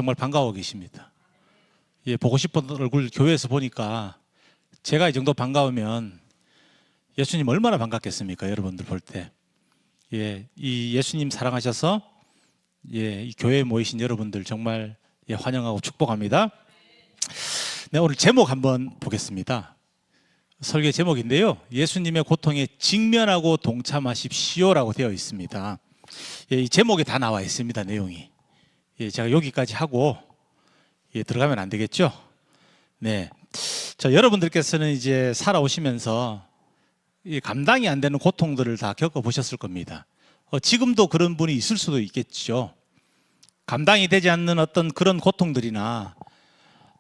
정말 반가워 계십니다. 예, 보고 싶은 얼굴 교회에서 보니까 제가 이 정도 반가우면 예수님 얼마나 반갑겠습니까? 여러분들 볼 때. 예, 이 예수님 사랑하셔서 예, 이 교회에 모이신 여러분들 정말 예, 환영하고 축복합니다. 네, 오늘 제목 한번 보겠습니다. 설교 제목인데요. 예수님의 고통에 직면하고 동참하십시오라고 되어 있습니다. 예, 이 제목에 다 나와 있습니다. 내용이. 예, 제가 여기까지 하고 예, 들어가면 안 되겠죠? 네. 자, 여러분들께서는 이제 살아오시면서 이 감당이 안 되는 고통들을 다 겪어보셨을 겁니다. 지금도 그런 분이 있을 수도 있겠죠. 감당이 되지 않는 어떤 그런 고통들이나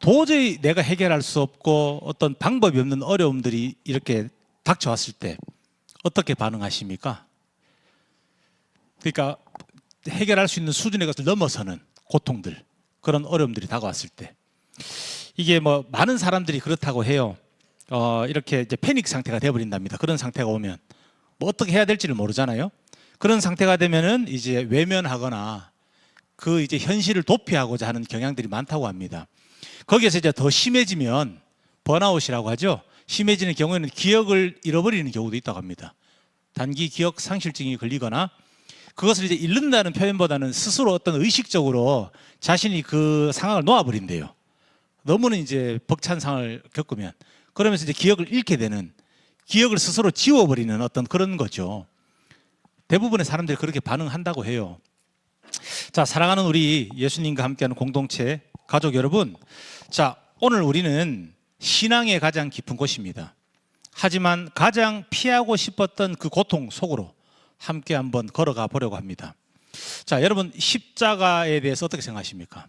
도저히 내가 해결할 수 없고 어떤 방법이 없는 어려움들이 이렇게 닥쳐왔을 때 어떻게 반응하십니까? 그러니까 해결할 수 있는 수준의 것을 넘어서는 고통들, 그런 어려움들이 다가왔을 때 이게 뭐 많은 사람들이 그렇다고 해요. 이렇게 이제 패닉 상태가 되어버린답니다. 그런 상태가 오면 뭐 어떻게 해야 될지를 모르잖아요. 그런 상태가 되면은 이제 외면하거나 그 이제 현실을 도피하고자 하는 경향들이 많다고 합니다. 거기에서 이제 더 심해지면 번아웃이라고 하죠. 심해지는 경우에는 기억을 잃어버리는 경우도 있다고 합니다. 단기 기억 상실증이 걸리거나 그것을 이제 잃는다는 표현보다는 스스로 어떤 의식적으로 자신이 그 상황을 놓아버린대요. 너무는 이제 벅찬 상황을 겪으면 그러면서 이제 기억을 잃게 되는, 기억을 스스로 지워버리는 어떤 그런 거죠. 대부분의 사람들이 그렇게 반응한다고 해요. 자, 사랑하는 우리 예수님과 함께하는 공동체 가족 여러분, 자, 오늘 우리는 신앙의 가장 깊은 곳입니다. 하지만 가장 피하고 싶었던 그 고통 속으로 함께 한번 걸어가 보려고 합니다. 자, 여러분 십자가에 대해서 어떻게 생각하십니까?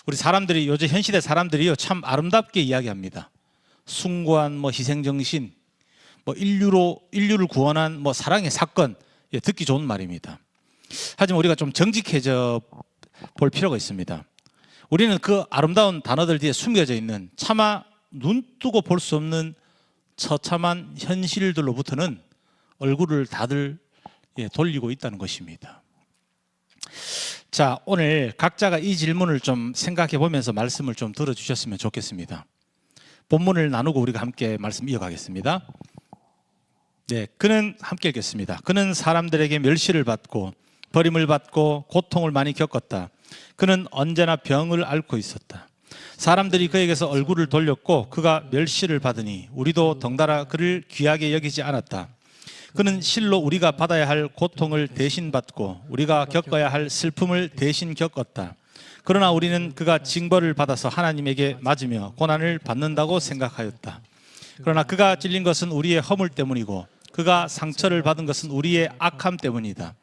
우리 사람들이 요즘 현 시대 사람들이요 참 아름답게 이야기합니다. 숭고한 뭐 희생정신, 뭐 인류를 구원한 뭐 사랑의 사건, 예, 듣기 좋은 말입니다. 하지만 우리가 좀 정직해져 볼 필요가 있습니다. 우리는 그 아름다운 단어들 뒤에 숨겨져 있는 차마 눈뜨고 볼 수 없는 처참한 현실들로부터는 얼굴을 다들 돌리고 있다는 것입니다. 자, 오늘 각자가 이 질문을 좀 생각해 보면서 말씀을 좀 들어주셨으면 좋겠습니다. 본문을 나누고 우리가 함께 말씀 이어가겠습니다. 네, 그는 함께 읽겠습니다. 그는 사람들에게 멸시를 받고 버림을 받고 고통을 많이 겪었다. 그는 언제나 병을 앓고 있었다. 사람들이 그에게서 얼굴을 돌렸고 그가 멸시를 받으니 우리도 덩달아 그를 귀하게 여기지 않았다. 그는 실로 우리가 받아야 할 고통을 대신 받고 우리가 겪어야 할 슬픔을 대신 겪었다. 그러나 우리는 그가 징벌을 받아서 하나님에게 맞으며 고난을 받는다고 생각하였다. 그러나 그가 찔린 것은 우리의 허물 때문이고 그가 상처를 받은 것은 우리의 악함 때문이다.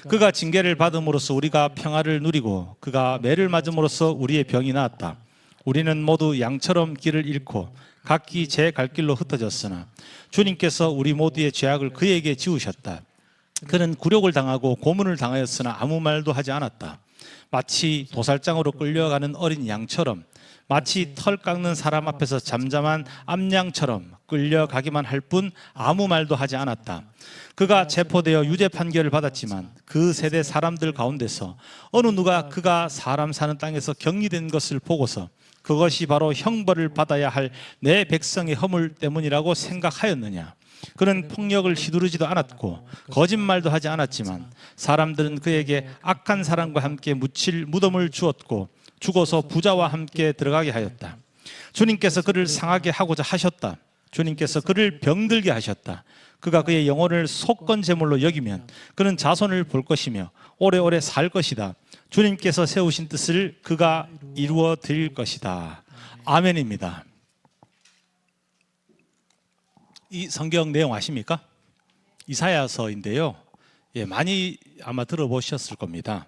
그가 징계를 받음으로써 우리가 평화를 누리고 그가 매를 맞음으로써 우리의 병이 나았다. 우리는 모두 양처럼 길을 잃고 각기 제 갈 길로 흩어졌으나 주님께서 우리 모두의 죄악을 그에게 지우셨다. 그는 굴욕을 당하고 고문을 당하였으나 아무 말도 하지 않았다. 마치 도살장으로 끌려가는 어린 양처럼, 마치 털 깎는 사람 앞에서 잠잠한 암양처럼 끌려가기만 할 뿐 아무 말도 하지 않았다. 그가 체포되어 유죄 판결을 받았지만 그 세대 사람들 가운데서 어느 누가 그가 사람 사는 땅에서 격리된 것을 보고서 그것이 바로 형벌을 받아야 할 내 백성의 허물 때문이라고 생각하였느냐? 그는 폭력을 휘두르지도 않았고 거짓말도 하지 않았지만 사람들은 그에게 악한 사람과 함께 묻힐 무덤을 주었고 죽어서 부자와 함께 들어가게 하였다. 주님께서 그를 상하게 하고자 하셨다. 주님께서 그를 병들게 하셨다. 그가 그의 영혼을 속건 제물로 여기면 그는 자손을 볼 것이며 오래오래 살 것이다. 주님께서 세우신 뜻을 그가 이루어 드릴 것이다. 아멘입니다. 이 성경 내용 아십니까? 이사야서인데요. 예, 많이 아마 들어보셨을 겁니다.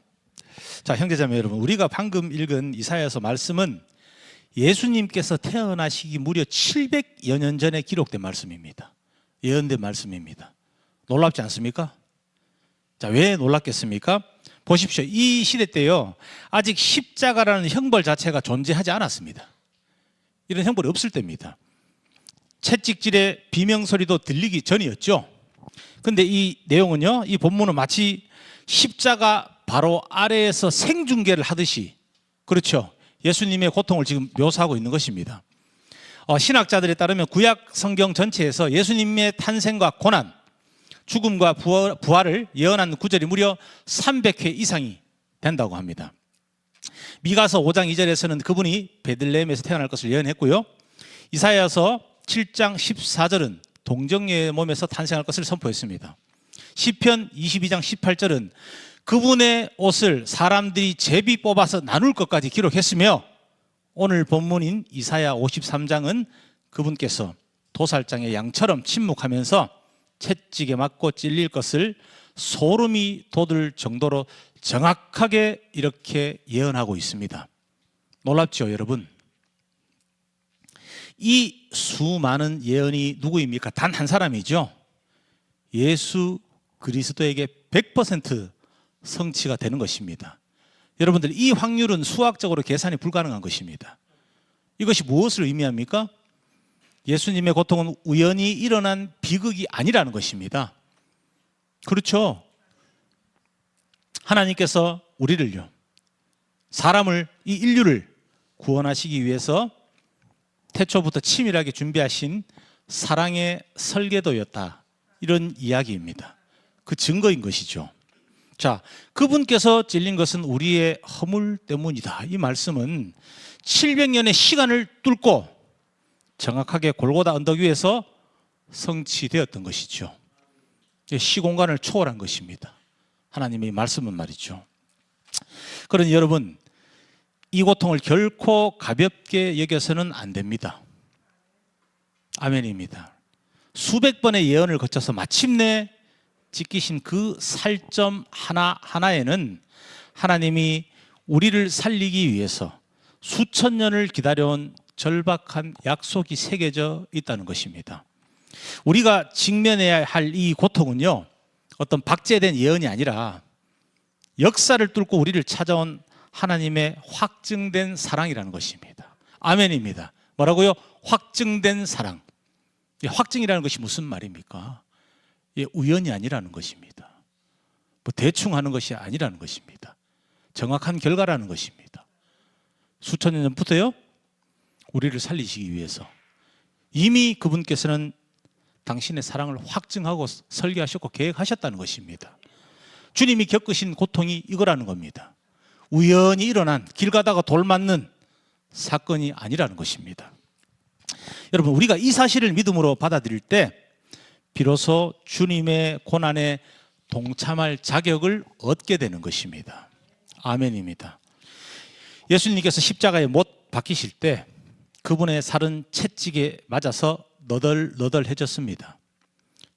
자, 형제자매 여러분, 우리가 방금 읽은 이사야서 말씀은 예수님께서 태어나시기 무려 700여 년 전에 기록된 말씀입니다. 예언된 말씀입니다. 놀랍지 않습니까? 자, 왜 놀랍겠습니까? 보십시오. 이 시대 때요, 아직 십자가라는 형벌 자체가 존재하지 않았습니다. 이런 형벌이 없을 때입니다. 채찍질의 비명소리도 들리기 전이었죠. 근데 이 내용은요, 이 본문은 마치 십자가 바로 아래에서 생중계를 하듯이 그렇죠. 예수님의 고통을 지금 묘사하고 있는 것입니다. 신학자들에 따르면 구약 성경 전체에서 예수님의 탄생과 고난, 죽음과 부활을 예언한 구절이 무려 300회 이상이 된다고 합니다. 미가서 5장 2절에서는 그분이 베들레헴에서 태어날 것을 예언했고요. 이사야서 7장 14절은 동정녀의 몸에서 탄생할 것을 선포했습니다. 시편 22장 18절은 그분의 옷을 사람들이 제비 뽑아서 나눌 것까지 기록했으며, 오늘 본문인 이사야 53장은 그분께서 도살장의 양처럼 침묵하면서 채찍에 맞고 찔릴 것을 소름이 돋을 정도로 정확하게 이렇게 예언하고 있습니다. 놀랍죠, 여러분? 이 수많은 예언이 누구입니까? 단 한 사람이죠. 예수 그리스도에게 100% 성취가 되는 것입니다. 여러분들, 이 확률은 수학적으로 계산이 불가능한 것입니다. 이것이 무엇을 의미합니까? 예수님의 고통은 우연히 일어난 비극이 아니라는 것입니다. 그렇죠? 하나님께서 우리를요, 사람을, 이 인류를 구원하시기 위해서 태초부터 치밀하게 준비하신 사랑의 설계도였다, 이런 이야기입니다. 그 증거인 것이죠. 자, 그분께서 찔린 것은 우리의 허물 때문이다. 이 말씀은 700년의 시간을 뚫고 정확하게 골고다 언덕 위에서 성취되었던 것이죠. 시공간을 초월한 것입니다. 하나님의 말씀은 말이죠. 그러니 여러분, 이 고통을 결코 가볍게 여겨서는 안 됩니다. 아멘입니다. 수백 번의 예언을 거쳐서 마침내 지키신 그 살점 하나하나에는 하나님이 우리를 살리기 위해서 수천 년을 기다려온 절박한 약속이 새겨져 있다는 것입니다. 우리가 직면해야 할 이 고통은요, 어떤 박제된 예언이 아니라 역사를 뚫고 우리를 찾아온 하나님의 확증된 사랑이라는 것입니다. 아멘입니다. 뭐라고요? 확증된 사랑. 확증이라는 것이 무슨 말입니까? 우연이 아니라는 것입니다. 뭐 대충 하는 것이 아니라는 것입니다. 정확한 결과라는 것입니다. 수천 년 전부터요, 우리를 살리시기 위해서 이미 그분께서는 당신의 사랑을 확증하고 설계하셨고 계획하셨다는 것입니다. 주님이 겪으신 고통이 이거라는 겁니다. 우연히 일어난, 길 가다가 돌 맞는 사건이 아니라는 것입니다. 여러분, 우리가 이 사실을 믿음으로 받아들일 때 비로소 주님의 고난에 동참할 자격을 얻게 되는 것입니다. 아멘입니다. 예수님께서 십자가에 못 박히실 때 그분의 살은 채찍에 맞아서 너덜너덜해졌습니다.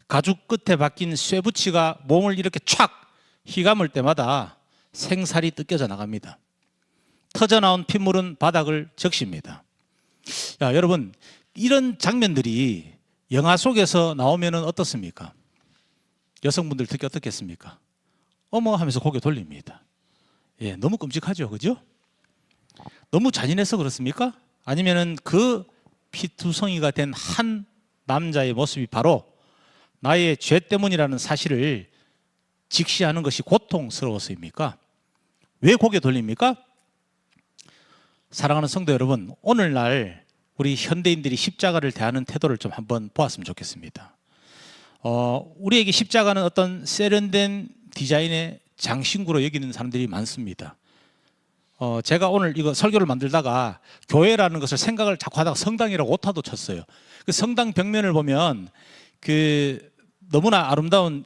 가죽 끝에 박힌 쇠붙이가 몸을 이렇게 촥 휘감을 때마다 생살이 뜯겨져 나갑니다. 터져나온 핏물은 바닥을 적십니다. 야, 여러분, 이런 장면들이 영화 속에서 나오면 어떻습니까? 여성분들 특히 어떻겠습니까? 어머 하면서 고개 돌립니다. 예, 너무 끔찍하죠, 그죠? 너무 잔인해서 그렇습니까? 아니면은 그 피투성이가 된 한 남자의 모습이 바로 나의 죄 때문이라는 사실을 직시하는 것이 고통스러워서입니까? 왜 고개 돌립니까? 사랑하는 성도 여러분, 오늘날 우리 현대인들이 십자가를 대하는 태도를 좀 한번 보았으면 좋겠습니다. 우리에게 십자가는 어떤 세련된 디자인의 장신구로 여기는 사람들이 많습니다. 제가 오늘 이거 설교를 만들다가 교회라는 것을 생각을 자꾸 하다가 성당이라고 오타도 쳤어요. 그 성당 벽면을 보면 그 너무나 아름다운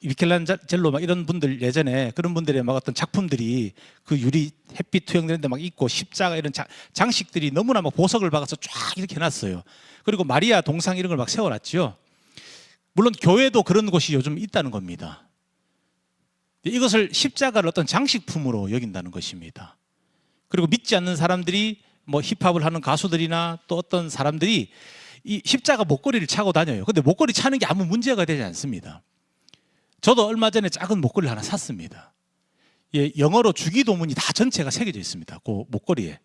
미켈란젤로 막 이런 분들, 예전에 그런 분들의 막 어떤 작품들이 그 유리 햇빛 투영되는데 막 있고, 십자가 이런 장식들이 너무나 막 보석을 박아서 쫙 이렇게 해놨어요. 그리고 마리아 동상 이런 걸 막 세워놨죠. 물론 교회도 그런 곳이 요즘 있다는 겁니다. 이것을 십자가를 어떤 장식품으로 여긴다는 것입니다. 그리고 믿지 않는 사람들이 뭐 힙합을 하는 가수들이나 또 어떤 사람들이 이 십자가 목걸이를 차고 다녀요. 근데 목걸이 차는 게 아무 문제가 되지 않습니다. 저도 얼마 전에 작은 목걸이를 하나 샀습니다. 예, 영어로 주기도문이 다 전체가 새겨져 있습니다. 그 목걸이에.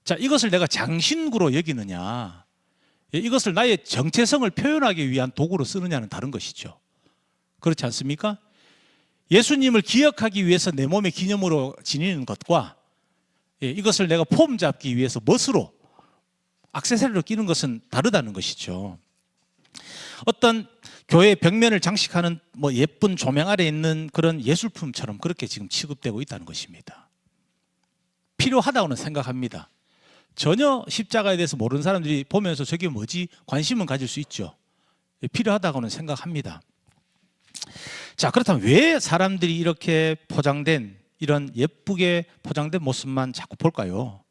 자, 이것을 내가 장신구로 여기느냐, 예, 이것을 나의 정체성을 표현하기 위한 도구로 쓰느냐는 다른 것이죠. 그렇지 않습니까? 예수님을 기억하기 위해서 내 몸의 기념으로 지니는 것과 이것을 내가 폼 잡기 위해서 멋으로 액세서리로 끼는 것은 다르다는 것이죠. 어떤 교회 벽면을 장식하는 뭐 예쁜 조명 아래 있는 그런 예술품처럼 그렇게 지금 취급되고 있다는 것입니다. 필요하다고는 생각합니다. 전혀 십자가에 대해서 모르는 사람들이 보면서 저게 뭐지? 관심은 가질 수 있죠. 필요하다고는 생각합니다. 자, 그렇다면 왜 사람들이 이렇게 포장된, 이런 예쁘게 포장된 모습만 자꾸 볼까요?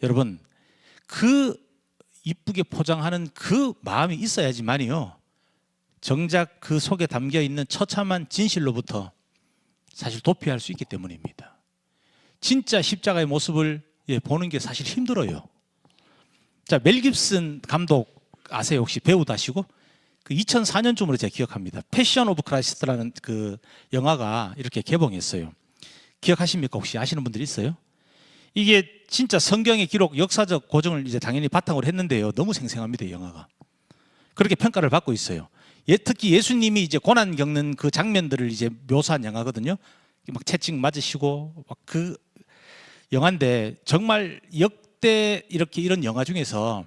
여러분, 그 이쁘게 포장하는 그 마음이 있어야지만요, 정작 그 속에 담겨 있는 처참한 진실로부터 사실 도피할 수 있기 때문입니다. 진짜 십자가의 모습을 보는 게 사실 힘들어요. 자, 멜 깁슨 감독 아세요? 혹시 배우다시고? 그 2004년쯤으로 제가 기억합니다. 패션 오브 크라이스트라는 그 영화가 이렇게 개봉했어요. 기억하십니까? 혹시 아시는 분들이 있어요? 이게 진짜 성경의 기록, 역사적 고증을 이제 당연히 바탕으로 했는데요. 너무 생생합니다, 이 영화가. 그렇게 평가를 받고 있어요. 특히 예수님이 이제 고난 겪는 그 장면들을 이제 묘사한 영화거든요. 막 채찍 맞으시고 막 그 영화인데 정말 역대 이렇게 이런 영화 중에서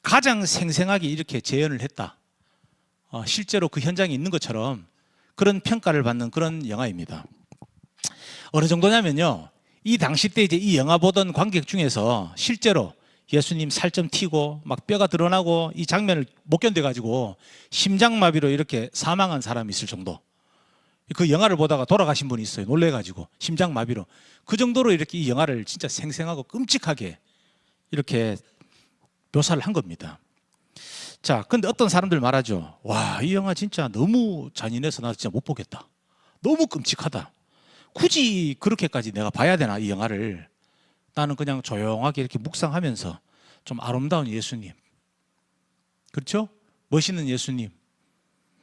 가장 생생하게 이렇게 재현을 했다. 실제로 그 현장에 있는 것처럼 그런 평가를 받는 그런 영화입니다. 어느 정도냐면요, 이 당시 때 이제 이 영화 보던 관객 중에서 실제로 예수님 살점 튀고 막 뼈가 드러나고 이 장면을 못 견뎌가지고 심장마비로 이렇게 사망한 사람이 있을 정도. 그 영화를 보다가 돌아가신 분이 있어요. 놀래가지고 심장마비로. 그 정도로 이렇게 이 영화를 진짜 생생하고 끔찍하게 이렇게 묘사를 한 겁니다. 자, 근데 어떤 사람들 말하죠. 와, 이 영화 진짜 너무 잔인해서 나 진짜 못 보겠다. 너무 끔찍하다. 굳이 그렇게까지 내가 봐야 되나, 이 영화를. 나는 그냥 조용하게 이렇게 묵상하면서 좀 아름다운 예수님, 그렇죠? 멋있는 예수님.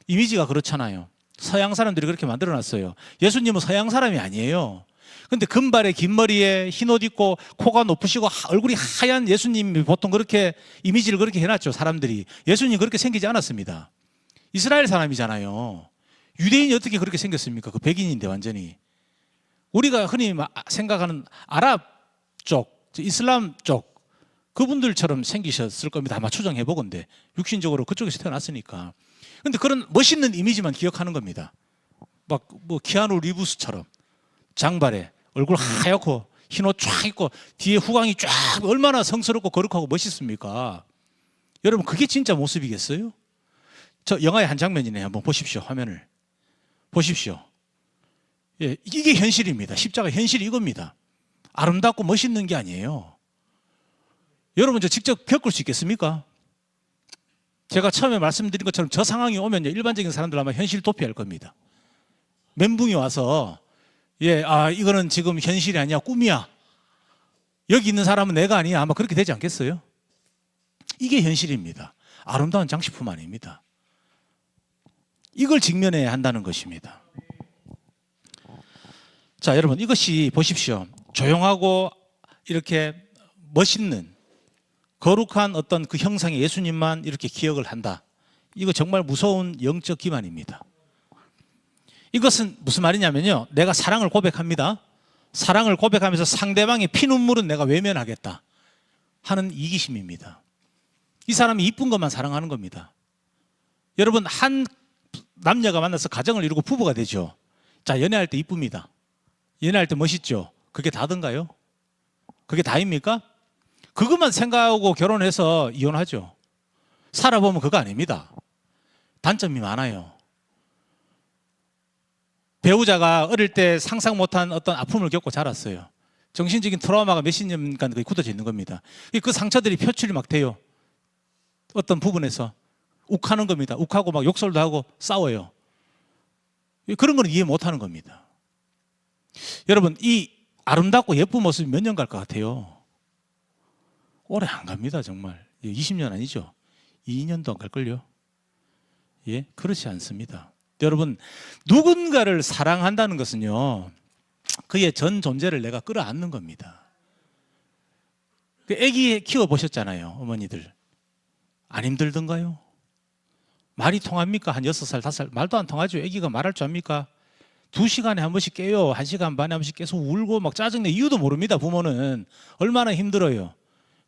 이미지가 그렇잖아요. 서양 사람들이 그렇게 만들어놨어요. 예수님은 서양 사람이 아니에요. 근데 금발에 긴 머리에 흰 옷 입고 코가 높으시고 얼굴이 하얀 예수님이 보통 그렇게 이미지를 그렇게 해놨죠, 사람들이. 예수님 그렇게 생기지 않았습니다. 이스라엘 사람이잖아요. 유대인이 어떻게 그렇게 생겼습니까? 그 백인인데 완전히. 우리가 흔히 생각하는 아랍 쪽, 이슬람 쪽 그분들처럼 생기셨을 겁니다. 아마 추정해 보건데 육신적으로 그쪽에서 태어났으니까. 근데 그런 멋있는 이미지만 기억하는 겁니다. 막 뭐 키아누 리브스처럼 장발에 얼굴 하얗고 흰 옷 쫙 입고 뒤에 후광이 쫙, 얼마나 성스럽고 거룩하고 멋있습니까? 여러분, 그게 진짜 모습이겠어요? 저 영화의 한 장면이네요. 한번 보십시오. 화면을 보십시오. 예, 이게 현실입니다. 십자가 현실이 이겁니다. 아름답고 멋있는 게 아니에요. 여러분, 저 직접 겪을 수 있겠습니까? 제가 처음에 말씀드린 것처럼 저 상황이 오면요, 일반적인 사람들 아마 현실 도피할 겁니다. 멘붕이 와서 이거는 지금 현실이 아니야, 꿈이야. 여기 있는 사람은 내가 아니야. 아마 그렇게 되지 않겠어요? 이게 현실입니다. 아름다운 장식품 아닙니다. 이걸 직면해야 한다는 것입니다. 자, 여러분, 이것이 보십시오. 조용하고 이렇게 멋있는 거룩한 어떤 그 형상의 예수님만 이렇게 기억을 한다. 이거 정말 무서운 영적 기만입니다. 이것은 무슨 말이냐면요, 내가 사랑을 고백합니다. 사랑을 고백하면서 상대방의 피눈물은 내가 외면하겠다 하는 이기심입니다. 이 사람이 이쁜 것만 사랑하는 겁니다. 여러분, 한 남녀가 만나서 가정을 이루고 부부가 되죠. 자, 연애할 때 이쁩니다. 연애할 때 멋있죠. 그게 다든가요? 그게 다입니까? 그것만 생각하고 결혼해서 이혼하죠. 살아보면 그거 아닙니다. 단점이 많아요. 배우자가 어릴 때 상상 못한 어떤 아픔을 겪고 자랐어요. 정신적인 트라우마가 몇십 년간 굳어져 있는 겁니다. 그 상처들이 표출이 막 돼요. 어떤 부분에서 욱하는 겁니다. 욱하고 막 욕설도 하고 싸워요. 그런 건 이해 못하는 겁니다. 여러분, 이 아름답고 예쁜 모습이 몇 년 갈 것 같아요? 오래 안 갑니다, 정말. 20년 아니죠? 2년도 안 갈걸요? 예, 그렇지 않습니다. 여러분, 누군가를 사랑한다는 것은요, 그의 전 존재를 내가 끌어안는 겁니다. 아기 키워보셨잖아요, 어머니들. 안 힘들던가요? 말이 통합니까? 한 6살, 5살 말도 안 통하죠. 아기가 말할 줄 압니까? 2시간에 한 번씩 깨요. 1시간 반에 한 번씩 계속 울고 막 짜증내 이유도 모릅니다. 부모는 얼마나 힘들어요.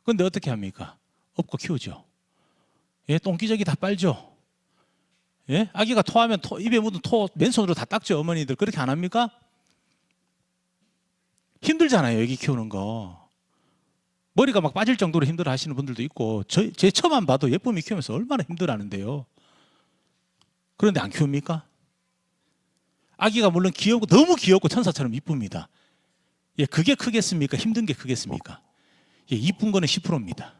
그런데 어떻게 합니까? 업고 키우죠. 예, 똥기저귀 다 빨죠. 예, 아기가 토하면 입에 묻은 토 맨손으로 다 닦죠. 어머니들 그렇게 안 합니까? 힘들잖아요. 애기 키우는 거. 머리가 막 빠질 정도로 힘들어 하시는 분들도 있고 제 처만 봐도 예쁨이 키우면서 얼마나 힘들어 하는데요. 그런데 안 키웁니까? 아기가 물론 귀엽고 너무 귀엽고 천사처럼 이쁩니다. 예, 그게 크겠습니까? 힘든 게 크겠습니까? 예, 이쁜 거는 10%입니다.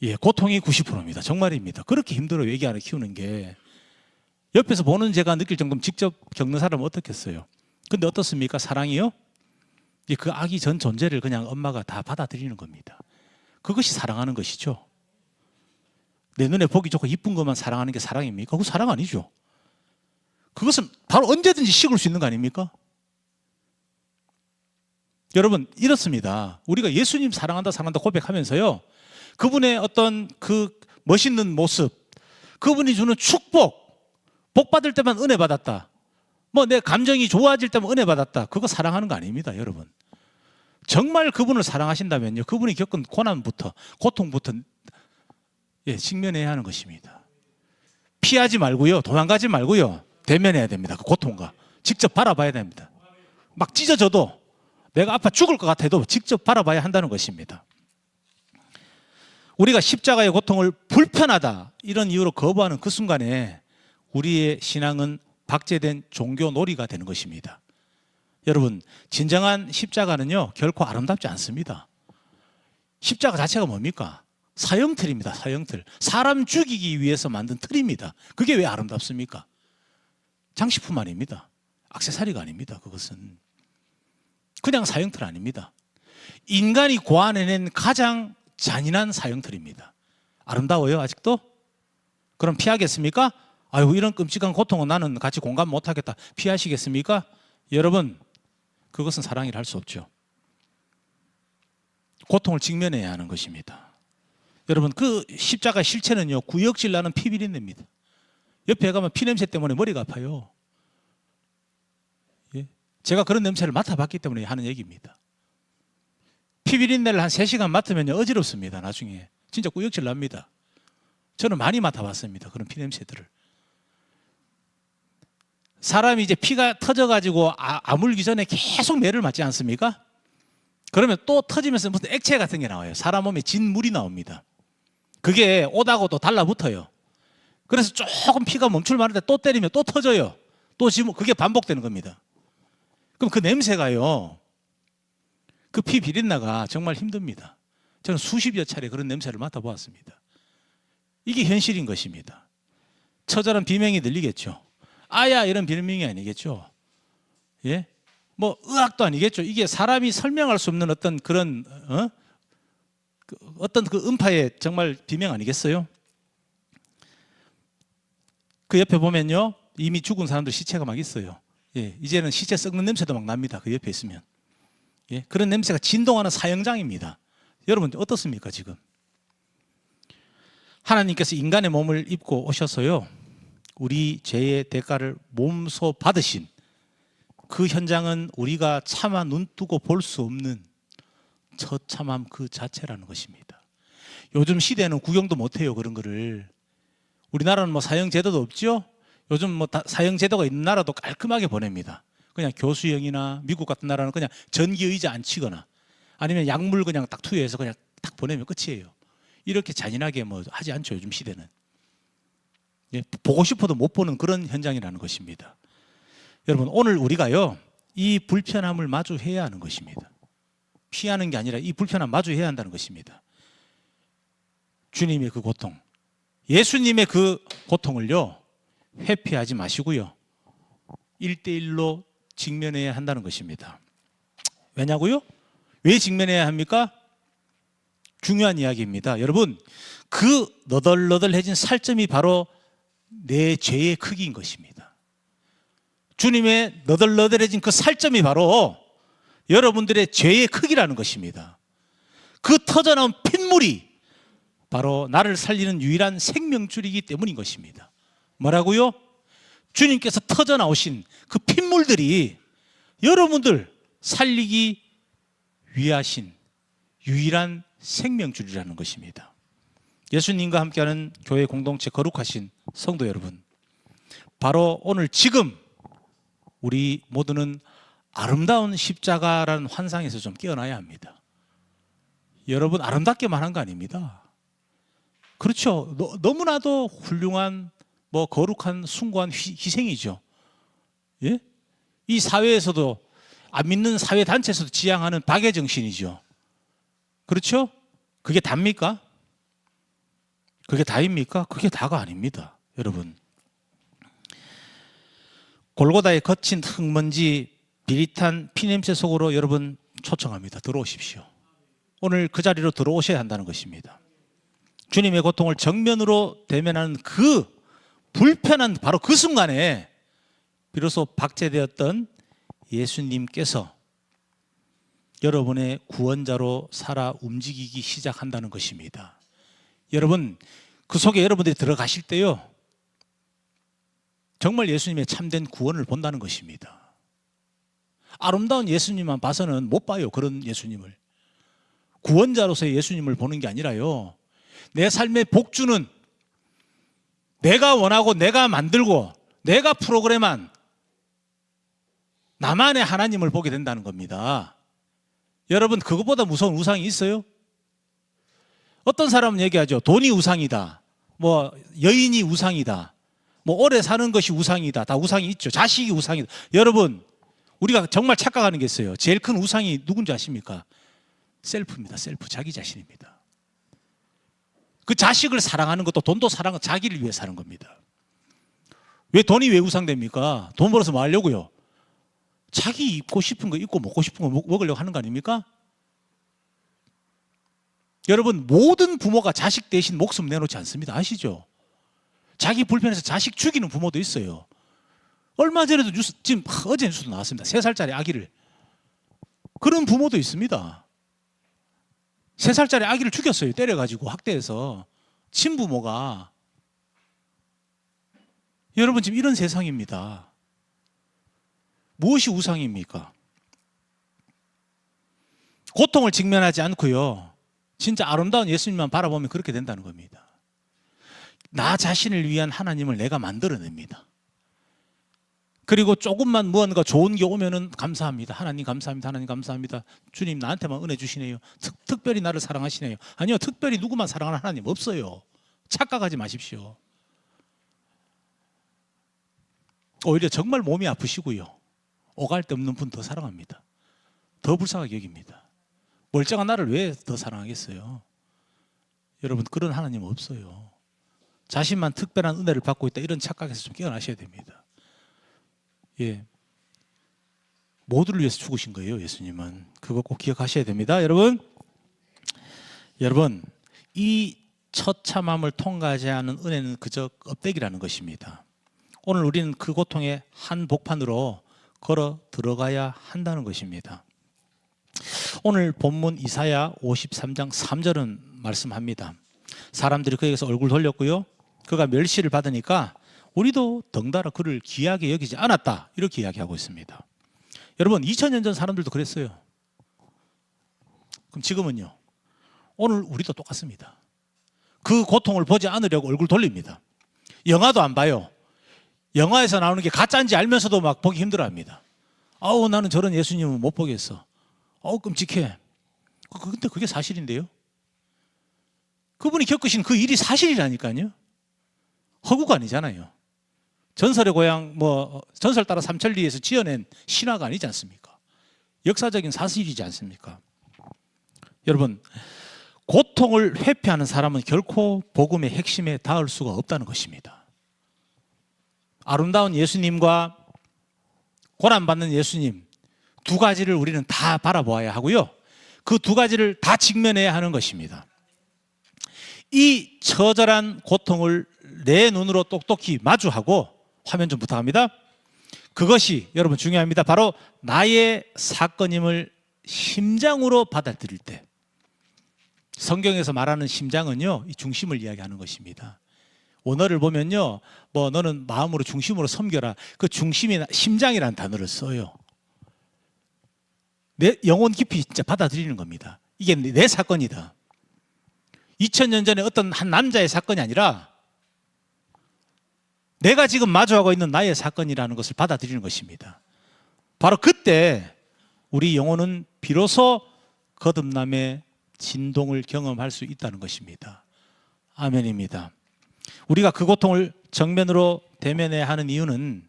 예, 고통이 90%입니다. 정말입니다. 그렇게 힘들어요. 애기 하나 키우는 게. 옆에서 보는 제가 느낄 정도면 직접 겪는 사람은 어떻겠어요? 근데 어떻습니까? 사랑이요? 예, 그 아기 전 존재를 그냥 엄마가 다 받아들이는 겁니다. 그것이 사랑하는 것이죠. 내 눈에 보기 좋고 이쁜 것만 사랑하는 게 사랑입니까? 그거 사랑 아니죠. 그것은 바로 언제든지 식을 수 있는 거 아닙니까? 여러분 이렇습니다. 우리가 예수님 사랑한다 고백하면서요, 그분의 어떤 그 멋있는 모습, 그분이 주는 축복, 복 받을 때만 은혜 받았다, 뭐 내 감정이 좋아질 때만 은혜 받았다, 그거 사랑하는 거 아닙니다. 여러분 정말 그분을 사랑하신다면요, 그분이 겪은 고난부터 고통부터 직면해야 하는 것입니다. 피하지 말고요, 도망가지 말고요, 대면해야 됩니다. 그 고통과 직접 바라봐야 됩니다. 막 찢어져도 내가 아파 죽을 것 같아도 직접 바라봐야 한다는 것입니다. 우리가 십자가의 고통을 불편하다 이런 이유로 거부하는 그 순간에 우리의 신앙은 박제된 종교 놀이가 되는 것입니다. 여러분 진정한 십자가는요 결코 아름답지 않습니다. 십자가 자체가 뭡니까? 사형틀입니다. 사형틀. 사람 죽이기 위해서 만든 틀입니다. 그게 왜 아름답습니까? 장식품 아닙니다. 액세서리가 아닙니다. 그것은 그냥 사형틀 아닙니다. 인간이 고안해낸 가장 잔인한 사형틀입니다. 아름다워요 아직도? 그럼 피하겠습니까? 아유 이런 끔찍한 고통은 나는 같이 공감 못하겠다, 피하시겠습니까? 여러분 그것은 사랑이라 할 수 없죠. 고통을 직면해야 하는 것입니다. 여러분 그 십자가 실체는요 구역질 나는 피비린내입니다. 옆에 가면 피냄새 때문에 머리가 아파요. 예? 제가 그런 냄새를 맡아봤기 때문에 하는 얘기입니다. 피비린내를 한 3시간 맡으면 어지럽습니다. 나중에 진짜 구역질 납니다. 저는 많이 맡아봤습니다. 그런 피냄새들을. 사람이 이제 피가 터져가지고 아물기 전에 계속 매를 맞지 않습니까? 그러면 또 터지면서 무슨 액체 같은 게 나와요. 사람 몸에 진물이 나옵니다. 그게 오다고 또 달라붙어요. 그래서 조금 피가 멈출 만한데 또 때리면 또 터져요. 또 지금 그게 반복되는 겁니다. 그럼 그 냄새가요, 그 피 비린내가 정말 힘듭니다. 저는 수십여 차례 그런 냄새를 맡아보았습니다. 이게 현실인 것입니다. 처절한 비명이 들리겠죠. 아야 이런 비명이 아니겠죠. 예? 뭐 의학도 아니겠죠. 이게 사람이 설명할 수 없는 어떤 그런 어떤 그 음파의 정말 비명 아니겠어요? 그 옆에 보면요 이미 죽은 사람들 시체가 막 있어요. 예, 이제는 시체 썩는 냄새도 막 납니다. 그 옆에 있으면. 예, 그런 냄새가 진동하는 사형장입니다. 여러분 어떻습니까 지금? 하나님께서 인간의 몸을 입고 오셔서요 우리 죄의 대가를 몸소 받으신 그 현장은 우리가 차마 눈뜨고 볼 수 없는 처참함 그 자체라는 것입니다. 요즘 시대는 구경도 못해요 그런 거를. 우리나라는 뭐 사형제도도 없죠. 요즘 뭐 사형제도가 있는 나라도 깔끔하게 보냅니다. 그냥 교수형이나 미국 같은 나라는 그냥 전기의자 안 치거나 아니면 약물 그냥 딱 투여해서 그냥 딱 보내면 끝이에요. 이렇게 잔인하게 뭐 하지 않죠 요즘 시대는. 예, 보고 싶어도 못 보는 그런 현장이라는 것입니다. 여러분 오늘 우리가요 이 불편함을 마주해야 하는 것입니다. 피하는 게 아니라 이 불편함 마주해야 한다는 것입니다. 주님의 그 고통, 예수님의 그 고통을요 회피하지 마시고요 1대1로 직면해야 한다는 것입니다. 왜냐고요? 왜 직면해야 합니까? 중요한 이야기입니다. 여러분 그 너덜너덜해진 살점이 바로 내 죄의 크기인 것입니다. 주님의 너덜너덜해진 그 살점이 바로 여러분들의 죄의 크기라는 것입니다. 그 터져나온 핏물이 바로 나를 살리는 유일한 생명줄이기 때문인 것입니다. 뭐라고요? 주님께서 터져 나오신 그 핏물들이 여러분들 살리기 위하신 유일한 생명줄이라는 것입니다. 예수님과 함께하는 교회 공동체 거룩하신 성도 여러분, 바로 오늘 지금 우리 모두는 아름다운 십자가라는 환상에서 좀 깨어나야 합니다. 여러분, 아름답게만 한 거 아닙니다. 그렇죠. 너무나도 훌륭한 거룩한 숭고한 희생이죠. 예? 이 사회에서도 안 믿는 사회 단체에서도 지향하는 박애 정신이죠. 그렇죠? 그게 답니까? 그게 다입니까? 그게 다가 아닙니다. 여러분, 골고다의 거친 흙먼지 비릿한 피냄새 속으로 여러분 초청합니다. 들어오십시오. 오늘 그 자리로 들어오셔야 한다는 것입니다. 주님의 고통을 정면으로 대면하는 그 불편한 바로 그 순간에 비로소 박제되었던 예수님께서 여러분의 구원자로 살아 움직이기 시작한다는 것입니다. 여러분, 그 속에 여러분들이 들어가실 때요, 정말 예수님의 참된 구원을 본다는 것입니다. 아름다운 예수님만 봐서는 못 봐요. 그런 예수님을. 구원자로서의 예수님을 보는 게 아니라요, 내 삶의 복주는 내가 원하고 내가 만들고 내가 프로그램한 나만의 하나님을 보게 된다는 겁니다. 여러분, 그것보다 무서운 우상이 있어요? 어떤 사람은 얘기하죠. 돈이 우상이다. 여인이 우상이다. 오래 사는 것이 우상이다. 다 우상이 있죠. 자식이 우상이다. 여러분, 우리가 정말 착각하는 게 있어요. 제일 큰 우상이 누군지 아십니까? 셀프입니다. 셀프. 자기 자신입니다. 그 자식을 사랑하는 것도 돈도 사랑하고 자기를 위해 사는 겁니다. 돈이 왜 우상됩니까? 돈 벌어서 뭐 하려고요? 자기 입고 싶은 거 입고 먹고 싶은 거 먹으려고 하는 거 아닙니까? 여러분, 모든 부모가 자식 대신 목숨 내놓지 않습니다. 아시죠? 자기 불편해서 자식 죽이는 부모도 있어요. 얼마 전에도 지금 어제 뉴스도 나왔습니다. 3살짜리 아기를. 그런 부모도 있습니다. 3살짜리 아기를 죽였어요. 때려가지고 학대해서. 친부모가. 여러분, 지금 이런 세상입니다. 무엇이 우상입니까? 고통을 직면하지 않고요, 진짜 아름다운 예수님만 바라보면 그렇게 된다는 겁니다. 나 자신을 위한 하나님을 내가 만들어냅니다. 그리고 조금만 무언가 좋은 게 오면은 감사합니다. 하나님 감사합니다. 하나님 감사합니다. 주님 나한테만 은혜 주시네요. 특별히 나를 사랑하시네요. 아니요, 특별히 누구만 사랑하는 하나님 없어요. 착각하지 마십시오. 오히려 정말 몸이 아프시고요, 오갈 데 없는 분 더 사랑합니다. 더 불쌍하게 여깁니다. 멀쩡한 나를 왜 더 사랑하겠어요? 여러분, 그런 하나님 없어요. 자신만 특별한 은혜를 받고 있다, 이런 착각에서 좀 깨어나셔야 됩니다. 예, 모두를 위해서 죽으신 거예요. 예수님은. 그거 꼭 기억하셔야 됩니다. 여러분, 이 처참함을 통과하지 않은 은혜는 그저 껍데기라는 것입니다. 오늘 우리는 그 고통의 한복판으로 걸어 들어가야 한다는 것입니다. 오늘 본문 이사야 53장 3절은 말씀합니다. 사람들이 그에게서 얼굴 돌렸고요, 그가 멸시를 받으니까 우리도 덩달아 그를 귀하게 여기지 않았다, 이렇게 이야기하고 있습니다. 여러분, 2000년 전 사람들도 그랬어요. 그럼 지금은요? 오늘 우리도 똑같습니다. 그 고통을 보지 않으려고 얼굴 돌립니다. 영화도 안 봐요. 영화에서 나오는 게 가짜인지 알면서도 막 보기 힘들어합니다. 아우, 나는 저런 예수님은 못 보겠어. 아우, 끔찍해. 근데 그게 사실인데요. 그분이 겪으신 그 일이 사실이라니까요. 허구가 아니잖아요. 전설의 고향, 전설 따라 삼천리에서 지어낸 신화가 아니지 않습니까? 역사적인 사실이지 않습니까? 여러분, 고통을 회피하는 사람은 결코 복음의 핵심에 닿을 수가 없다는 것입니다. 아름다운 예수님과 고난받는 예수님, 두 가지를 우리는 다 바라보아야 하고요, 그 두 가지를 다 직면해야 하는 것입니다. 이 처절한 고통을 내 눈으로 똑똑히 마주하고, 화면 좀 부탁합니다. 그것이 여러분 중요합니다. 바로 나의 사건임을 심장으로 받아들일 때, 성경에서 말하는 심장은요, 이 중심을 이야기하는 것입니다. 원어를 보면요, 뭐 너는 마음으로 중심으로 섬겨라. 그 중심이 심장이라는 단어를 써요. 내 영혼 깊이 진짜 받아들이는 겁니다. 이게 내 사건이다. 2000년 전에 어떤 한 남자의 사건이 아니라 내가 지금 마주하고 있는 나의 사건이라는 것을 받아들이는 것입니다. 바로 그때 우리 영혼은 비로소 거듭남의 진동을 경험할 수 있다는 것입니다. 아멘입니다. 우리가 그 고통을 정면으로 대면해야 하는 이유는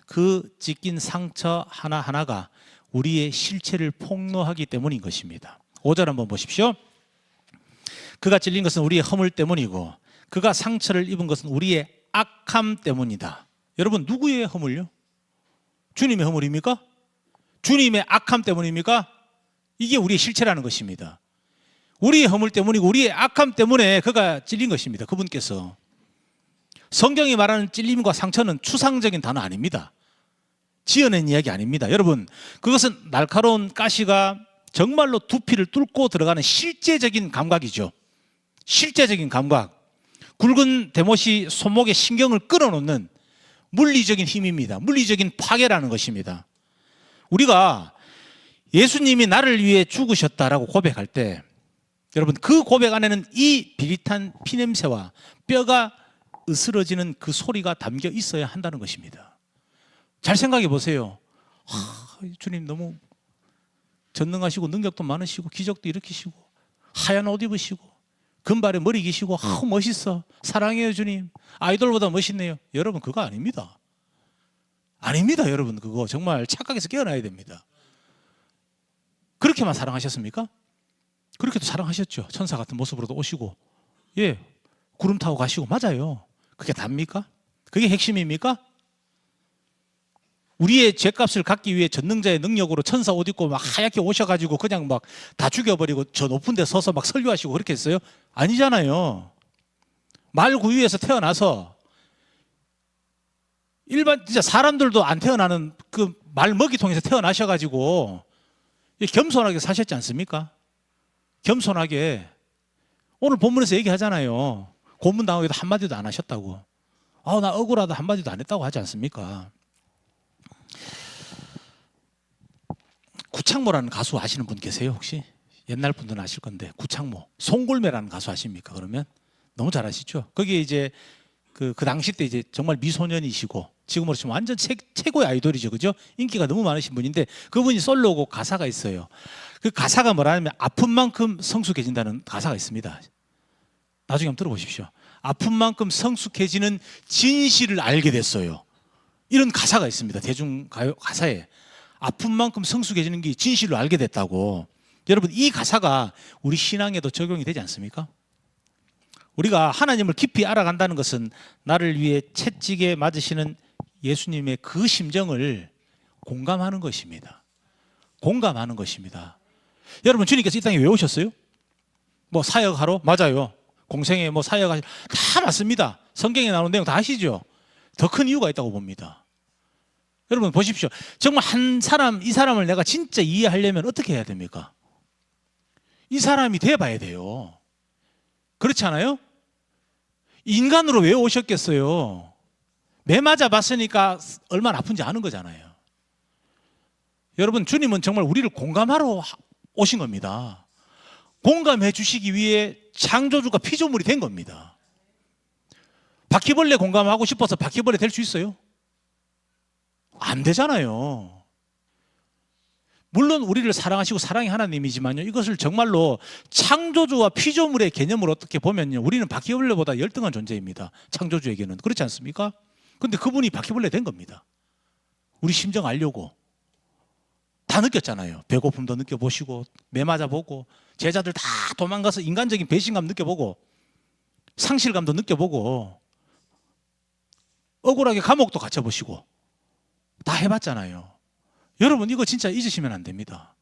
그 찢긴 상처 하나하나가 우리의 실체를 폭로하기 때문인 것입니다. 5절 한번 보십시오. 그가 찔린 것은 우리의 허물 때문이고 그가 상처를 입은 것은 우리의 악함 때문이다. 여러분, 누구의 허물요? 주님의 허물입니까? 주님의 악함 때문입니까? 이게 우리의 실체라는 것입니다. 우리의 허물 때문이고 우리의 악함 때문에 그가 찔린 것입니다. 그분께서. 성경이 말하는 찔림과 상처는 추상적인 단어 아닙니다. 지어낸 이야기 아닙니다. 여러분, 그것은 날카로운 가시가 정말로 두피를 뚫고 들어가는 실제적인 감각이죠. 실제적인 감각. 굵은 대못이 손목에 신경을 끌어놓는 물리적인 힘입니다. 물리적인 파괴라는 것입니다. 우리가 예수님이 나를 위해 죽으셨다라고 고백할 때 여러분, 그 고백 안에는 이 비릿한 피냄새와 뼈가 으스러지는 그 소리가 담겨 있어야 한다는 것입니다. 잘 생각해 보세요. 주님 너무 전능하시고 능력도 많으시고 기적도 일으키시고 하얀 옷 입으시고 금발에 머리 기시고 멋있어. 사랑해요 주님. 아이돌보다 멋있네요. 여러분, 그거 아닙니다. 아닙니다. 여러분, 그거 정말 착각해서 깨어나야 됩니다. 그렇게만 사랑하셨습니까? 그렇게도 사랑하셨죠. 천사 같은 모습으로도 오시고, 예, 구름 타고 가시고. 맞아요. 그게 답니까? 그게 핵심입니까? 우리의 죄값을 갚기 위해 전능자의 능력으로 천사 옷 입고 막 하얗게 오셔가지고 그냥 막 다 죽여버리고 저 높은 데 서서 막 설교하시고 그렇게 했어요? 아니잖아요. 말 구유에서 태어나서 일반 진짜 사람들도 안 태어나는 그 말 먹이통에서 태어나셔가지고 겸손하게 사셨지 않습니까? 겸손하게. 오늘 본문에서 얘기하잖아요. 고문 당하기도 한마디도 안 하셨다고. 나 억울하다 한마디도 안 했다고 하지 않습니까? 구창모라는 가수 아시는 분 계세요 혹시? 옛날 분들은 아실 건데. 구창모, 송골매라는 가수 아십니까? 그러면 너무 잘 아시죠? 거기에 이제 그 당시 때 이제 정말 미소년이시고 지금으로 치면 완전 최고의 아이돌이죠, 그죠? 인기가 너무 많으신 분인데 그분이 솔로곡 가사가 있어요. 그 가사가 뭐라냐면 아픈 만큼 성숙해진다는 가사가 있습니다. 나중에 한번 들어보십시오. 아픈 만큼 성숙해지는 진실을 알게 됐어요. 이런 가사가 있습니다. 대중가요 가사에. 아픈 만큼 성숙해지는 게 진실로 알게 됐다고. 여러분, 이 가사가 우리 신앙에도 적용이 되지 않습니까? 우리가 하나님을 깊이 알아간다는 것은 나를 위해 채찍에 맞으시는 예수님의 그 심정을 공감하는 것입니다. 공감하는 것입니다. 여러분, 주님께서 이 땅에 왜 오셨어요? 뭐 사역하러? 맞아요. 공생에 뭐 사역하러 다 맞습니다. 성경에 나오는 내용 다 아시죠? 더 큰 이유가 있다고 봅니다. 여러분 보십시오. 정말 한 사람, 이 사람을 내가 진짜 이해하려면 어떻게 해야 됩니까? 이 사람이 돼봐야 돼요. 그렇지 않아요? 인간으로 왜 오셨겠어요? 매 맞아 봤으니까 얼마나 아픈지 아는 거잖아요. 여러분, 주님은 정말 우리를 공감하러 오신 겁니다. 공감해 주시기 위해 창조주가 피조물이 된 겁니다. 바퀴벌레 공감하고 싶어서 바퀴벌레 될 수 있어요? 안 되잖아요. 물론 우리를 사랑하시고 사랑의 하나님이지만요, 이것을 정말로 창조주와 피조물의 개념으로 어떻게 보면요, 우리는 바퀴벌레보다 열등한 존재입니다. 창조주에게는. 그렇지 않습니까? 근데 그분이 바퀴벌레 된 겁니다. 우리 심정 알려고. 다 느꼈잖아요. 배고픔도 느껴보시고 매 맞아보고 제자들 다 도망가서 인간적인 배신감 느껴보고 상실감도 느껴보고 억울하게 감옥도 갇혀보시고 다 해봤잖아요. 여러분, 이거 진짜 잊으시면 안 됩니다.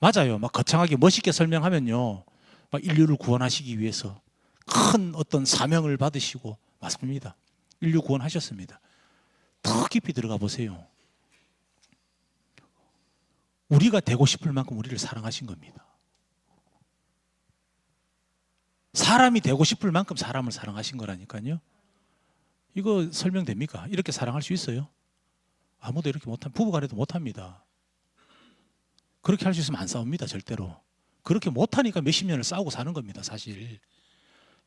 맞아요. 막 거창하게 멋있게 설명하면요, 막 인류를 구원하시기 위해서 큰 어떤 사명을 받으시고, 맞습니다. 인류 구원하셨습니다. 더 깊이 들어가 보세요. 우리가 되고 싶을 만큼 우리를 사랑하신 겁니다. 사람이 되고 싶을 만큼 사람을 사랑하신 거라니까요. 이거 설명됩니까? 이렇게 사랑할 수 있어요? 아무도 이렇게 못합니다. 부부간에도 못합니다. 그렇게 할 수 있으면 안 싸웁니다. 절대로. 그렇게 못하니까 몇십 년을 싸우고 사는 겁니다. 사실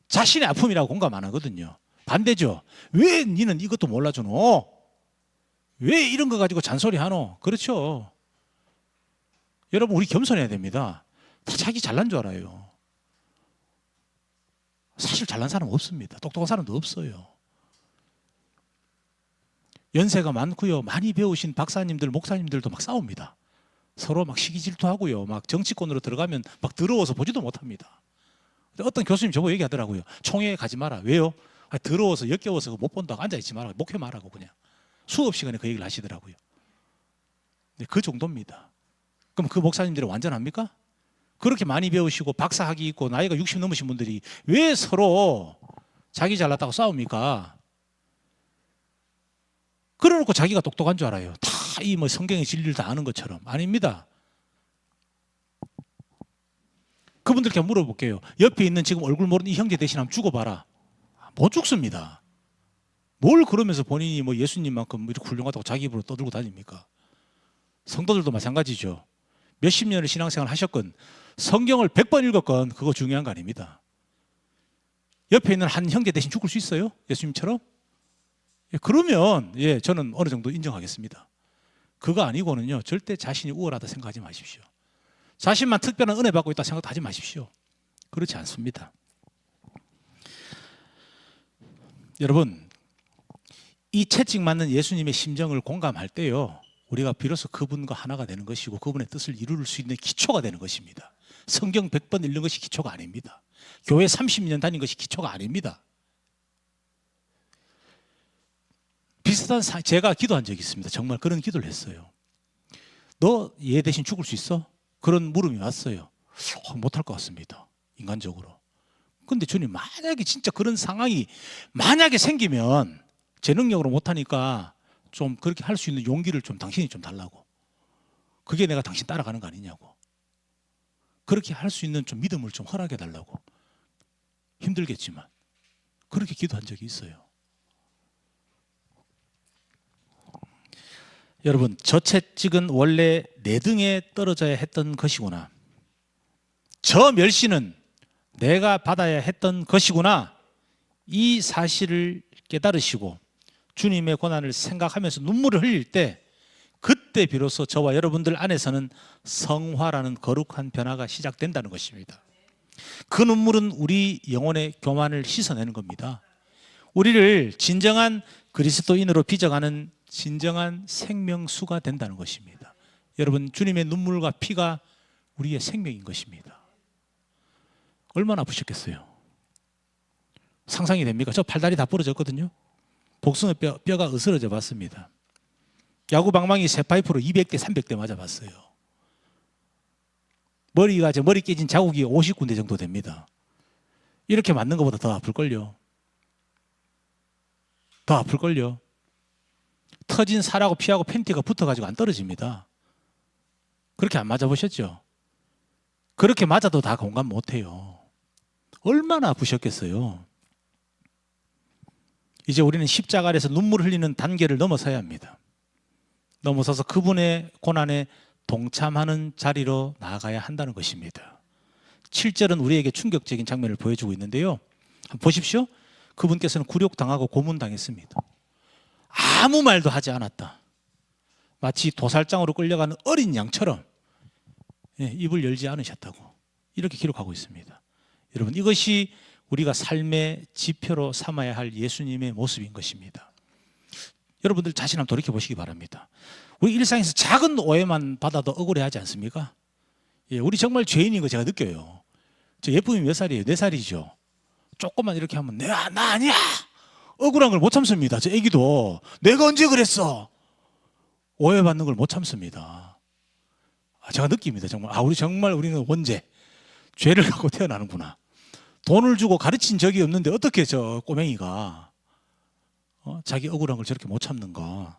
자신의 아픔이라고 공감 안 하거든요. 반대죠. 왜 니는 이것도 몰라주노? 왜 이런 거 가지고 잔소리하노? 그렇죠. 여러분, 우리 겸손해야 됩니다. 다 자기 잘난 줄 알아요. 사실 잘난 사람 없습니다. 똑똑한 사람도 없어요. 연세가 많고요, 많이 배우신 박사님들, 목사님들도 막 싸웁니다. 서로 막 시기 질투하고요, 막 정치권으로 들어가면 막 더러워서 보지도 못합니다. 어떤 교수님 저보고 얘기하더라고요. 총회에 가지 마라. 왜요? 더러워서 역겨워서 못 본다고 앉아있지 마라. 목회 말라고. 그냥 수업 시간에 그 얘기를 하시더라고요. 그 정도입니다. 그럼 그 목사님들은 완전합니까? 그렇게 많이 배우시고 박사 학위 있고 나이가 60 넘으신 분들이 왜 서로 자기 잘났다고 싸웁니까? 그러놓고 자기가 똑똑한 줄 알아요. 다 이 뭐 성경의 진리를 다 아는 것처럼. 아닙니다. 그분들께 물어볼게요. 옆에 있는 지금 얼굴 모르는 이 형제 대신 한번 죽어봐라. 못 죽습니다. 뭘 그러면서 본인이 뭐 예수님만큼 이렇게 훌륭하다고 자기 입으로 떠들고 다닙니까? 성도들도 마찬가지죠. 몇십 년을 신앙생활 하셨건 성경을 100번 읽었건 그거 중요한 거 아닙니다. 옆에 있는 한 형제 대신 죽을 수 있어요? 예수님처럼? 그러면 저는 어느 정도 인정하겠습니다. 그거 아니고는요, 절대 자신이 우월하다 생각하지 마십시오. 자신만 특별한 은혜 받고 있다 생각하지 마십시오. 그렇지 않습니다. 여러분, 이 채찍 맞는 예수님의 심정을 공감할 때요, 우리가 비로소 그분과 하나가 되는 것이고 그분의 뜻을 이룰 수 있는 기초가 되는 것입니다. 성경 100번 읽는 것이 기초가 아닙니다. 교회 30년 다닌 것이 기초가 아닙니다. 비슷한 제가 기도한 적이 있습니다. 정말 그런 기도를 했어요. 너 얘 대신 죽을 수 있어? 그런 물음이 왔어요. 못할 것 같습니다. 인간적으로. 근데 주님, 만약에 진짜 그런 상황이 만약에 생기면 제 능력으로 못하니까 좀 그렇게 할 수 있는 용기를 좀 당신이 좀 달라고. 그게 내가 당신 따라가는 거 아니냐고. 그렇게 할 수 있는 좀 믿음을 좀 허락해 달라고. 힘들겠지만 그렇게 기도한 적이 있어요. 여러분, 저 채찍은 원래 내 등에 떨어져야 했던 것이구나. 저 멸시는 내가 받아야 했던 것이구나. 이 사실을 깨달으시고 주님의 고난을 생각하면서 눈물을 흘릴 때, 그때 비로소 저와 여러분들 안에서는 성화라는 거룩한 변화가 시작된다는 것입니다. 그 눈물은 우리 영혼의 교만을 씻어내는 겁니다. 우리를 진정한 그리스도인으로 빚어가는 진정한 생명수가 된다는 것입니다. 여러분, 주님의 눈물과 피가 우리의 생명인 것입니다. 얼마나 아프셨겠어요? 상상이 됩니까? 저 팔다리 다 부러졌거든요. 복숭아 뼈가 으스러져 봤습니다. 야구 방망이 새 파이프로 200대 300대 맞아봤어요. 머리 깨진 자국이 50군데 정도 됩니다. 이렇게 맞는 것보다 더 아플걸요. 더 아플걸요. 터진 살하고 피하고 팬티가 붙어가지고 안 떨어집니다. 그렇게 안 맞아보셨죠? 그렇게 맞아도 다 공감 못해요. 얼마나 아프셨겠어요. 이제 우리는 십자가 아래서 눈물 흘리는 단계를 넘어서야 합니다. 넘어서서 그분의 고난에 동참하는 자리로 나아가야 한다는 것입니다. 7절은 우리에게 충격적인 장면을 보여주고 있는데요, 한번 보십시오. 그분께서는 굴욕당하고 고문당했습니다. 아무 말도 하지 않았다. 마치 도살장으로 끌려가는 어린 양처럼 입을 열지 않으셨다고 이렇게 기록하고 있습니다. 여러분, 이것이 우리가 삶의 지표로 삼아야 할 예수님의 모습인 것입니다. 여러분들 자신 한번 돌이켜 보시기 바랍니다. 우리 일상에서 작은 오해만 받아도 억울해하지 않습니까? 우리 정말 죄인인 거 제가 느껴요. 저 예쁨이 몇 살이에요? 4살이죠. 조금만 이렇게 하면 나 아니야! 억울한 걸 못 참습니다. 저 애기도 내가 언제 그랬어? 오해받는 걸 못 참습니다. 제가 느낍니다. 정말 우리는 원죄, 죄를 갖고 태어나는구나. 돈을 주고 가르친 적이 없는데 어떻게 저 꼬맹이가 자기 억울한 걸 저렇게 못 참는가?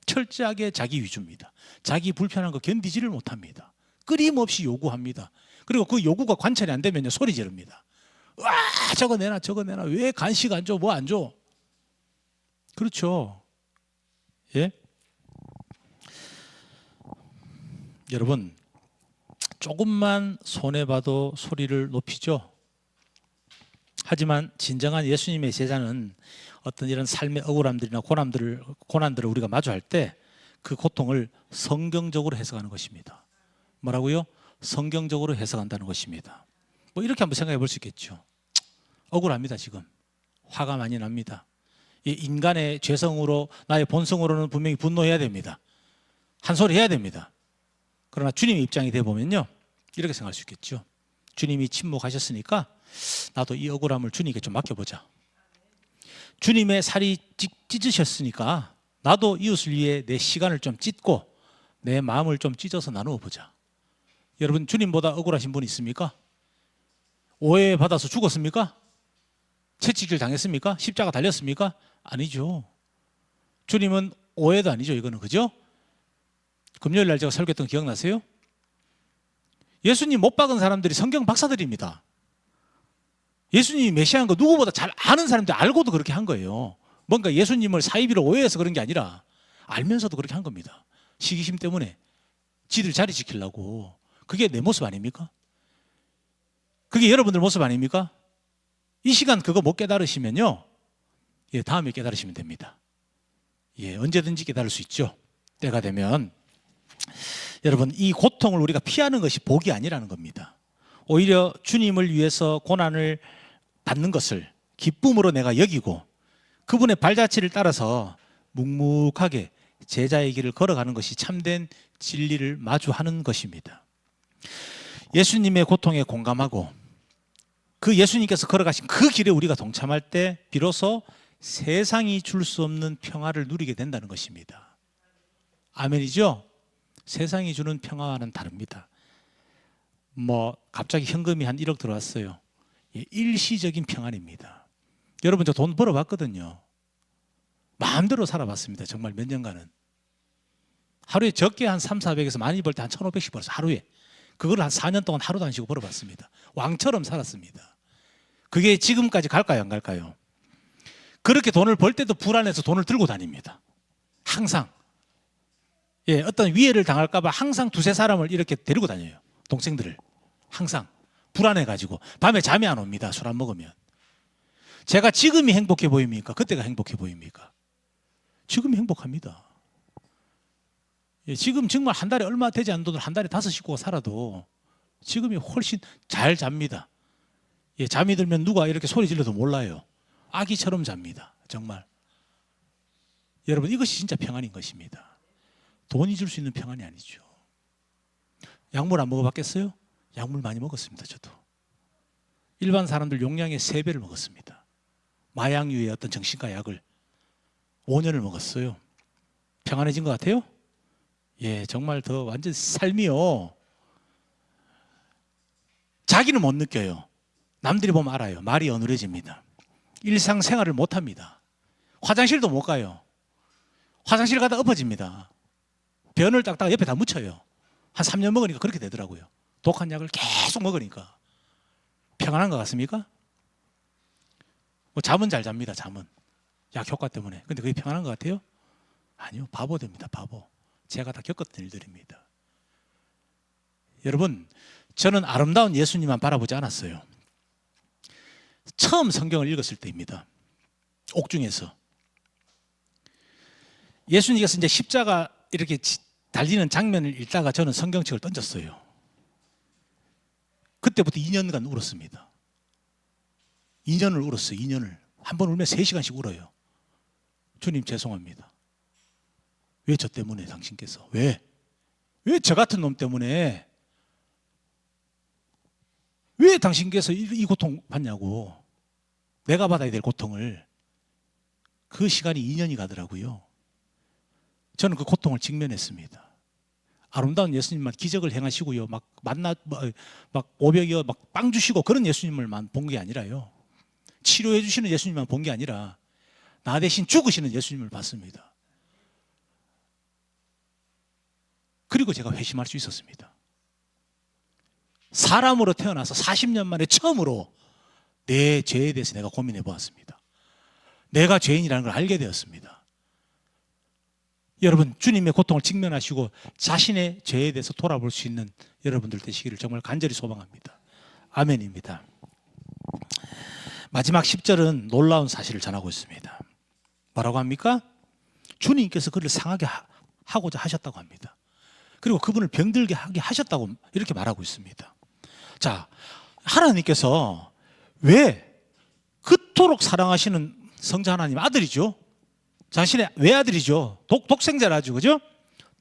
철저하게 자기 위주입니다. 자기 불편한 거 견디지를 못합니다. 끊임없이 요구합니다. 그리고 그 요구가 관찰이 안 되면요, 소리 지릅니다. 와, 저거 내놔 왜 간식 안 줘, 뭐 안 줘? 그렇죠. 예? 여러분, 조금만 손해봐도 소리를 높이죠. 하지만 진정한 예수님의 제자는 어떤 이런 삶의 억울함들이나 고난들을 우리가 마주할 때 그 고통을 성경적으로 해석하는 것입니다. 뭐라고요? 성경적으로 해석한다는 것입니다. 뭐 이렇게 한번 생각해 볼 수 있겠죠. 억울합니다. 지금 화가 많이 납니다. 이 인간의 죄성으로, 나의 본성으로는 분명히 분노해야 됩니다. 한 소리 해야 됩니다. 그러나 주님의 입장이 돼 보면요, 이렇게 생각할 수 있겠죠. 주님이 침묵하셨으니까 나도 이 억울함을 주님께 좀 맡겨보자. 주님의 살이 찢으셨으니까 나도 이웃을 위해 내 시간을 좀 찢고 내 마음을 좀 찢어서 나누어 보자. 여러분, 주님보다 억울하신 분 있습니까? 오해받아서 죽었습니까? 채찍질 당했습니까? 십자가 달렸습니까? 아니죠. 주님은 오해도 아니죠. 이거는, 그죠? 금요일 날 제가 설교했던 거 기억나세요? 예수님 못 박은 사람들이 성경 박사들입니다. 예수님이 메시아인 거 누구보다 잘 아는 사람들 알고도 그렇게 한 거예요. 뭔가 예수님을 사이비로 오해해서 그런 게 아니라 알면서도 그렇게 한 겁니다. 시기심 때문에 지들 자리 지키려고. 그게 내 모습 아닙니까? 그게 여러분들 모습 아닙니까? 이 시간 그거 못 깨달으시면요, 예, 다음에 깨달으시면 됩니다. 예, 언제든지 깨달을 수 있죠. 때가 되면. 여러분, 이 고통을 우리가 피하는 것이 복이 아니라는 겁니다. 오히려 주님을 위해서 고난을 받는 것을 기쁨으로 내가 여기고 그분의 발자취를 따라서 묵묵하게 제자의 길을 걸어가는 것이 참된 진리를 마주하는 것입니다. 예수님의 고통에 공감하고 그 예수님께서 걸어가신 그 길에 우리가 동참할 때 비로소 세상이 줄 수 없는 평화를 누리게 된다는 것입니다. 아멘이죠? 세상이 주는 평화와는 다릅니다. 뭐 갑자기 현금이 한 1억 들어왔어요. 일시적인 평안입니다. 여러분, 저 돈 벌어봤거든요. 마음대로 살아봤습니다. 정말 몇 년간은. 하루에 적게 한 3, 400에서 많이 벌 때 한 1,500씩 벌었어요. 하루에. 그걸 한 4년 동안 하루도 안 쉬고 벌어봤습니다. 왕처럼 살았습니다. 그게 지금까지 갈까요, 안 갈까요? 그렇게 돈을 벌 때도 불안해서 돈을 들고 다닙니다. 항상. 예, 어떤 위해를 당할까 봐 항상 두세 사람을 이렇게 데리고 다녀요. 동생들을. 항상. 불안해가지고. 밤에 잠이 안 옵니다. 술 안 먹으면. 제가 지금이 행복해 보입니까? 그때가 행복해 보입니까? 지금이 행복합니다. 예, 지금 정말 한 달에 얼마 되지 않는 돈을 한 달에 5 식구가 살아도 지금이 훨씬 잘 잡니다. 예, 잠이 들면 누가 이렇게 소리 질러도 몰라요. 아기처럼 잡니다. 정말. 여러분, 이것이 진짜 평안인 것입니다. 돈이 줄 수 있는 평안이 아니죠. 약물 안 먹어봤겠어요? 약물 많이 먹었습니다. 저도. 일반 사람들 용량의 3배를 먹었습니다. 마약류의 어떤 정신과 약을 5년을 먹었어요. 평안해진 것 같아요? 예, 정말 더 완전 삶이요. 자기는 못 느껴요. 남들이 보면 알아요. 말이 어눌해집니다. 일상생활을 못합니다. 화장실도 못 가요. 화장실 가다 엎어집니다. 변을 닦다가 옆에 다 묻혀요. 한 3년 먹으니까 그렇게 되더라고요. 독한 약을 계속 먹으니까. 평안한 것 같습니까? 뭐 잠은 잘 잡니다. 잠은. 약 효과 때문에. 근데 그게 평안한 것 같아요? 아니요. 바보 됩니다. 바보. 제가 다 겪었던 일들입니다. 여러분, 저는 아름다운 예수님만 바라보지 않았어요. 처음 성경을 읽었을 때입니다. 옥중에서. 예수님께서 이제 십자가 이렇게 달리는 장면을 읽다가 저는 성경책을 던졌어요. 그때부터 2년간 울었습니다. 2년을 울었어요. 2년을. 한 번 울면 3시간씩 울어요. 주님 죄송합니다. 왜 저 때문에 당신께서? 왜 저 같은 놈 때문에? 왜 당신께서 이 고통 받냐고. 내가 받아야 될 고통을. 그 시간이 2년이 가더라고요. 저는 그 고통을 직면했습니다. 아름다운 예수님만 기적을 행하시고요. 막 500여 막 빵 주시고 그런 예수님을만 본 게 아니라요. 치료해 주시는 예수님만 본 게 아니라 나 대신 죽으시는 예수님을 봤습니다. 그리고 제가 회심할 수 있었습니다. 사람으로 태어나서 40년 만에 처음으로 내 죄에 대해서 내가 고민해 보았습니다. 내가 죄인이라는 걸 알게 되었습니다. 여러분, 주님의 고통을 직면하시고 자신의 죄에 대해서 돌아볼 수 있는 여러분들 되시기를 정말 간절히 소망합니다. 아멘입니다. 마지막 10절은 놀라운 사실을 전하고 있습니다. 뭐라고 합니까? 주님께서 그를 상하게 하고자 하셨다고 합니다. 그리고 그분을 병들게 하게 하셨다고 이렇게 말하고 있습니다. 자, 하나님께서 왜 그토록 사랑하시는 성자 하나님 아들이죠. 자신의 외아들이죠. 독생자라죠. 그죠?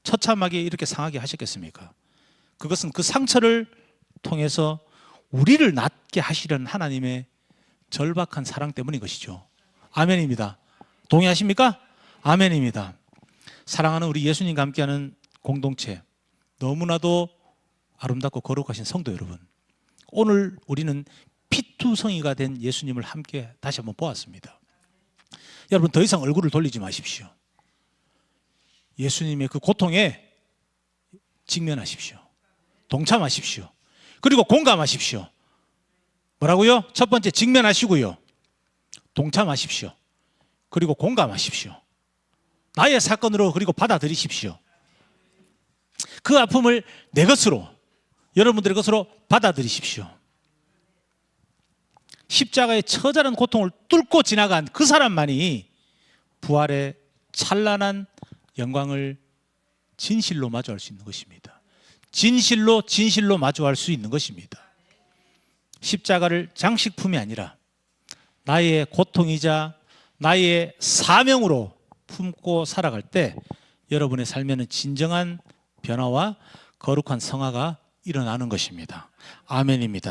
처참하게 이렇게 상하게 하셨겠습니까? 그것은 그 상처를 통해서 우리를 낫게 하시려는 하나님의 절박한 사랑 때문인 것이죠. 아멘입니다. 동의하십니까? 아멘입니다. 사랑하는 우리 예수님과 함께하는 공동체, 너무나도 아름답고 거룩하신 성도 여러분, 오늘 우리는 피투성이가 된 예수님을 함께 다시 한번 보았습니다. 여러분, 더 이상 얼굴을 돌리지 마십시오. 예수님의 그 고통에 직면하십시오. 동참하십시오. 그리고 공감하십시오. 뭐라고요? 첫 번째, 직면하시고요. 동참하십시오. 그리고 공감하십시오. 나의 사건으로 그리고 받아들이십시오. 그 아픔을 내 것으로, 여러분들의 것으로 받아들이십시오. 십자가의 처절한 고통을 뚫고 지나간 그 사람만이 부활의 찬란한 영광을 진실로 마주할 수 있는 것입니다. 진실로 마주할 수 있는 것입니다. 십자가를 장식품이 아니라 나의 고통이자 나의 사명으로 품고 살아갈 때 여러분의 삶에는 진정한 변화와 거룩한 성화가 일어나는 것입니다. 아멘입니다.